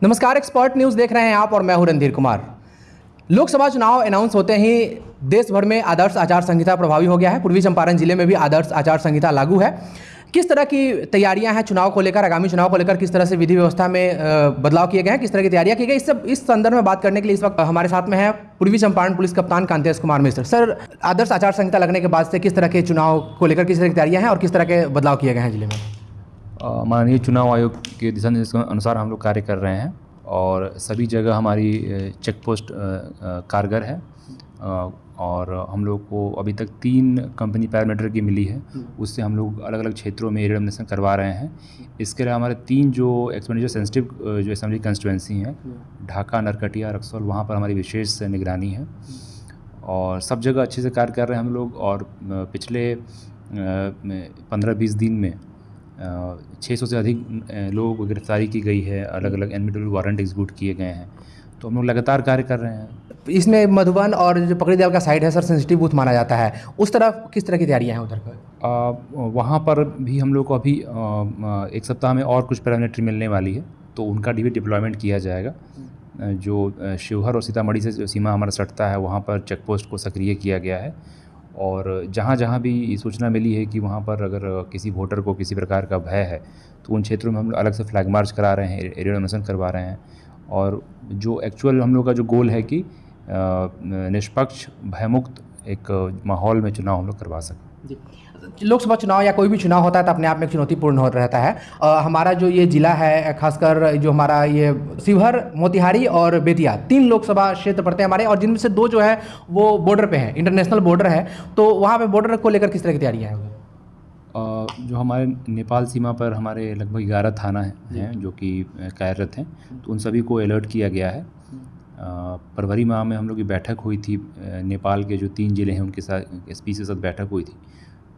नमस्कार, expert news देख रहे हैं आप और मैं हूं रणधीर कुमार। लोकसभा चुनाव अनाउंस होते ही देश भर में आदर्श आचार संहिता प्रभावी हो गया है। पूर्वी चंपारण जिले में भी आदर्श आचार संहिता लागू है। किस तरह की तैयारियां हैं चुनाव को लेकर, आगामी चुनाव को लेकर किस तरह से विधि व्यवस्था में बदलाव किए गए हैं, किस तरह की तैयारियां की गई, इस संदर्भ में बात करने के लिए इस वक्त हमारे साथ में है पूर्वी चंपारण पुलिस कप्तान कांतेश कुमार मिश्र। सर, आदर्श आचार संहिता लगने के बाद से किस तरह के चुनाव को लेकर किस तरह की तैयारियां हैं और किस तरह के बदलाव किए गए हैं जिले में? माननीय चुनाव आयोग के दिशा निर्देश के अनुसार हम लोग कार्य कर रहे हैं और सभी जगह हमारी चेक पोस्ट कारगर है। और हम लोग को अभी तक 3 कंपनी पैरामीटर की मिली है, उससे हम लोग अलग अलग क्षेत्रों में एरिया डोमिनेशन करवा रहे हैं। इसके अलावा हमारे 3 जो एक्सपेंडिचर सेंसिटिव जो असेंबली कंस्टिट्यूंसी हैं, ढाका, नरकटिया, रक्सौल, वहाँ पर हमारी विशेष निगरानी है और सब जगह अच्छे से कार्य कर रहे हैं हम लोग। और पिछले 15-20 दिन में 600 से अधिक लोगों को गिरफ्तारी की गई है, अलग अलग एडमिटेबल वारंट एग्जीक्यूट किए गए हैं, तो हम लोग लगातार कार्य कर रहे हैं। इसमें मधुबन और जो पकड़ी दयाल का साइड है सर, सेंसिटिव बूथ माना जाता है, उस तरफ किस तरह की तैयारियां हैं उधर पर? वहाँ पर भी हम लोग को अभी 1 सप्ताह में और कुछ पैरामिलिट्री मिलने वाली है, तो उनका भी डिप्लॉयमेंट किया जाएगा। जो शिवहर और सीतामढ़ी से जो सीमा हमारा सटता है, वहाँ पर चेक पोस्ट को सक्रिय किया गया है और जहाँ जहाँ भी सूचना मिली है कि वहाँ पर अगर किसी वोटर को किसी प्रकार का भय है, तो उन क्षेत्रों में हम अलग से फ्लैग मार्च करा रहे हैं, एरिया डोमिनेशन करवा रहे हैं। और जो एक्चुअल हम लोग का जो गोल है कि निष्पक्ष, भयमुक्त एक माहौल में चुनाव हम लोग करवा सकें। लोकसभा चुनाव या कोई भी चुनाव होता है तो अपने आप में एक चुनौतीपूर्ण हो रहता है। हमारा जो ये जिला है, खासकर जो हमारा ये शिवहर, मोतिहारी और बेतिया, 3 लोकसभा क्षेत्र पड़ते हैं हमारे, और जिनमें से 2 जो है वो बॉर्डर पे है, इंटरनेशनल बॉर्डर है। तो वहाँ पे बॉर्डर को लेकर किस तरह की तैयारियाँ हैं? जो हमारे नेपाल सीमा पर हमारे लगभग 11 थाना हैं जो कि कार्यरत हैं, तो उन सभी को अलर्ट किया गया है। फरवरी माह में हम लोग की बैठक हुई थी, नेपाल के जो 3 ज़िले हैं उनके साथ एसपी के साथ बैठक हुई थी,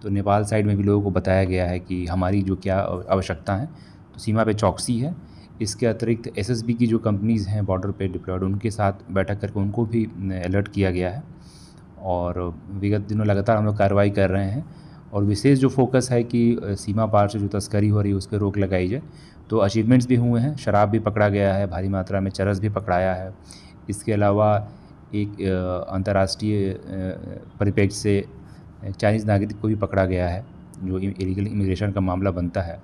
तो नेपाल साइड में भी लोगों को बताया गया है कि हमारी जो क्या आवश्यकता है, तो सीमा पे चौकसी है। इसके अतिरिक्त एसएसबी की जो कंपनीज़ हैं बॉर्डर पे डिप्लॉयड, उनके साथ बैठक करके उनको भी अलर्ट किया गया है और विगत दिनों लगातार हम लोग कार्रवाई कर रहे हैं। और विशेष जो फोकस है कि सीमा पार से जो तस्करी हो रही है उस पर रोक लगाई जाए, तो अचीवमेंट्स भी हुए हैं। शराब भी पकड़ा गया है, भारी मात्रा में चरस भी पकड़ाया है। इसके अलावा एक अंतर्राष्ट्रीय परिप्रेक्ष्य से चाइनीज़ नागरिक को भी पकड़ा गया है जो इलीगल इमिग्रेशन का मामला बनता है।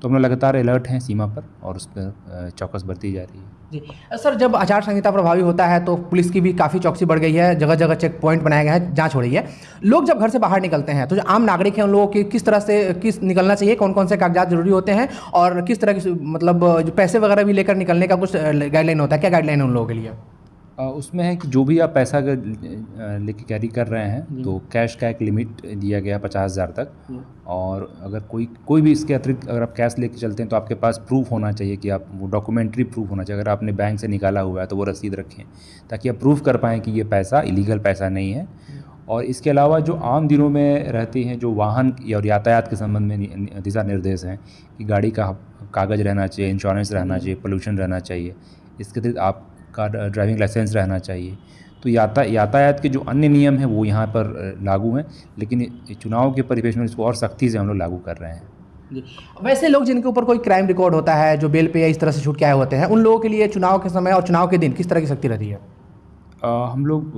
तो हम लोग लगातार अलर्ट हैं सीमा पर और उस पर चौकस बरती जा रही है। जी सर, जब आचार संहिता प्रभावी होता है तो पुलिस की भी काफ़ी चौकसी बढ़ गई है, जगह जगह चेक पॉइंट बनाया गया है, जांच हो रही है। लोग जब घर से बाहर निकलते हैं तो जो आम नागरिक हैं उन लोगों की किस तरह से निकलना चाहिए, कौन कौन से कागजात जरूरी होते हैं और किस तरह की, मतलब जो पैसे वगैरह भी लेकर निकलने का कुछ गाइडलाइन होता है, क्या गाइडलाइन है उन लोगों के लिए? उसमें है कि जो भी आप पैसा अगर लेके कैरी कर रहे हैं तो कैश का एक लिमिट दिया गया 50,000 तक। और अगर कोई भी इसके अतिरिक्त अगर आप कैश लेके चलते हैं तो आपके पास प्रूफ होना चाहिए कि आप वो डॉक्यूमेंट्री प्रूफ होना चाहिए। अगर आपने बैंक से निकाला हुआ है तो वो रसीद रखें ताकि आप प्रूफ कर पाएँ कि ये पैसा इलीगल पैसा नहीं है। और इसके अलावा जो आम दिनों में रहती हैं, जो वाहन और यातायात के संबंध में दिशा निर्देश हैं कि गाड़ी का कागज़ रहना चाहिए, इंश्योरेंस रहना चाहिए, पोल्यूशन रहना चाहिए, इसके अतिरिक्त आप का ड्राइविंग लाइसेंस रहना चाहिए। तो यातायात के जो अन्य नियम हैं वो यहाँ पर लागू हैं, लेकिन चुनाव के परिवेश में इसको और सख्ती से हम लोग लागू कर रहे हैं। वैसे लोग जिनके ऊपर कोई क्राइम रिकॉर्ड होता है, जो बेल पे या इस तरह से छूट के आए होते हैं, उन लोगों के लिए चुनाव के समय और चुनाव के दिन किस तरह की सख्ती रहती है? हम लोग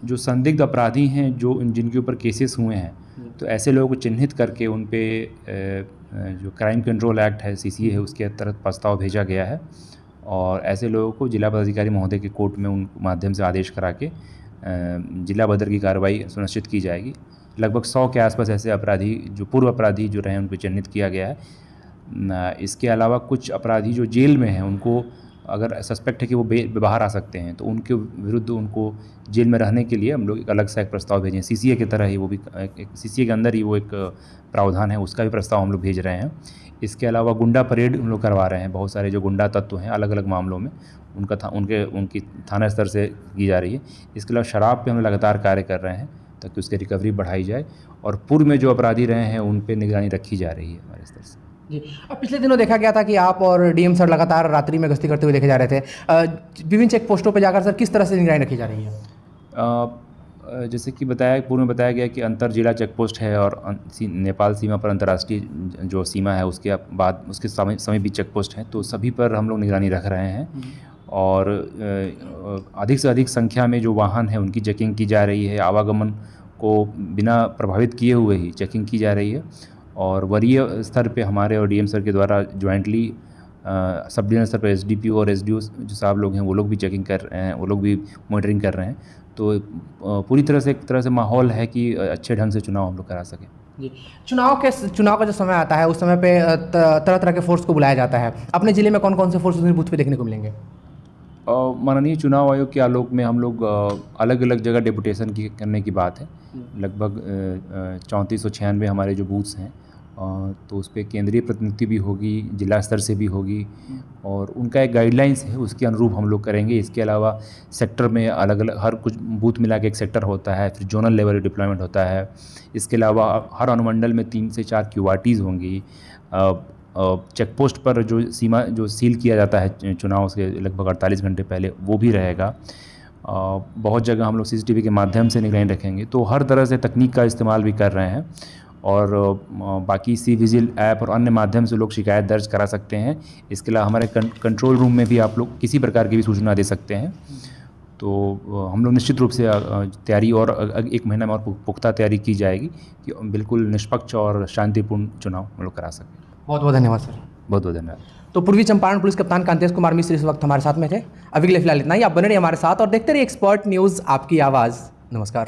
जो संदिग्ध अपराधी हैं, जो जिनके ऊपर केसेस हुए हैं, तो ऐसे लोगों को चिन्हित करके उन पे जो क्राइम कंट्रोल एक्ट है, CCA है, उसके तहत प्रस्ताव भेजा गया है और ऐसे लोगों को जिला पदाधिकारी महोदय के कोर्ट में उन माध्यम से आदेश करा के जिला बदर की कार्रवाई सुनिश्चित की जाएगी। लगभग 100 के आसपास ऐसे अपराधी, जो पूर्व अपराधी जो रहे, उनको चिन्हित किया गया है। इसके अलावा कुछ अपराधी जो जेल में हैं, उनको अगर सस्पेक्ट है कि वो बाहर आ सकते हैं, तो उनके विरुद्ध उनको जेल में रहने के लिए हम लोग एक अलग सा एक प्रस्ताव भेजें। CCA की तरह ही वो भी एक CCA के अंदर ही वो एक प्रावधान है, उसका भी प्रस्ताव हम लोग भेज रहे हैं। इसके अलावा गुंडा परेड हम लोग करवा रहे हैं। बहुत सारे जो गुंडा तत्व हैं अलग अलग मामलों में उनकी थाना स्तर से की जा रही है। इसके अलावा शराब पे हम लगातार कार्य कर रहे हैं ताकि उसकी रिकवरी बढ़ाई जाए और पूर्व में जो अपराधी रहे हैं उन पे निगरानी रखी जा रही है हमारे स्तर से। जी, अब पिछले दिनों देखा गया था कि आप और DM सर लगातार रात्रि में गश्ती करते हुए देखे जा रहे थे। विभिन्न चेक पोस्टों पर जाकर सर किस तरह से निगरानी रखी जा रही है? जैसे कि पूर्व में बताया गया कि अंतर जिला चेक पोस्ट है और नेपाल सीमा पर अंतर्राष्ट्रीय जो सीमा है उसके बाद उसके समय भी चेक पोस्ट हैं, तो सभी पर हम लोग निगरानी रख रहे हैं। और अधिक से अधिक संख्या में जो वाहन है उनकी चेकिंग की जा रही है, आवागमन को बिना प्रभावित किए हुए ही चेकिंग की जा रही है। और वरीय स्तर पे हमारे और डीएम सर के द्वारा ज्वाइंटली सब डिवीजन स्तर पर एसडीपीओ और एसडीओ जो साहब लोग हैं वो लोग भी चेकिंग कर रहे हैं, वो लोग भी मॉनिटरिंग कर रहे हैं। तो पूरी तरह से माहौल है कि अच्छे ढंग से चुनाव हम लोग करा सकें। जी, चुनाव का जो समय आता है उस समय पे तरह तरह के फोर्स को बुलाया जाता है। अपने ज़िले में कौन कौन से फोर्स उस बूथ पे देखने को मिलेंगे? माननीय चुनाव आयोग के आलोक में हम लोग अलग अलग जगह डेपुटेशन करने की बात है। लगभग 3496 हमारे जो बूथ्स हैं, तो उस पर केंद्रीय प्रतिनिधि भी होगी, जिला स्तर से भी होगी, और उनका एक गाइडलाइंस है, उसके अनुरूप हम लोग करेंगे। इसके अलावा सेक्टर में अलग अलग हर कुछ बूथ मिला के एक सेक्टर होता है, फिर जोनल लेवल डिप्लॉयमेंट होता है। इसके अलावा हर अनुमंडल में 3 से 4 क्यूआरटीज़ होंगी। चेक पोस्ट पर जो सील किया जाता है चुनाव से लगभग 48 घंटे पहले, वो भी रहेगा। बहुत जगह हम लोग सीसीटीवी के माध्यम से निगरानी रखेंगे। तो हर तरह से तकनीक का इस्तेमाल भी कर रहे हैं, और बाकी सी विजिल ऐप और अन्य माध्यम से लोग शिकायत दर्ज करा सकते हैं। इसके अलावा हमारे कंट्रोल रूम में भी आप लोग किसी प्रकार की भी सूचना दे सकते हैं। तो हम लोग निश्चित रूप से तैयारी और 1 महीना में और पुख्ता तैयारी की जाएगी कि बिल्कुल निष्पक्ष और शांतिपूर्ण चुनाव हम लोग करा सकें। बहुत बहुत धन्यवाद सर। बहुत बहुत धन्यवाद। तो पूर्वी चंपारण पुलिस कप्तान कांतेश कुमार मिश्र इस वक्त हमारे साथ में थे। अभी के लिए फिलहाल इतना ही। आप बने रहिए हमारे साथ और देखते रहिए एक्सपर्ट न्यूज़, आपकी आवाज़। नमस्कार।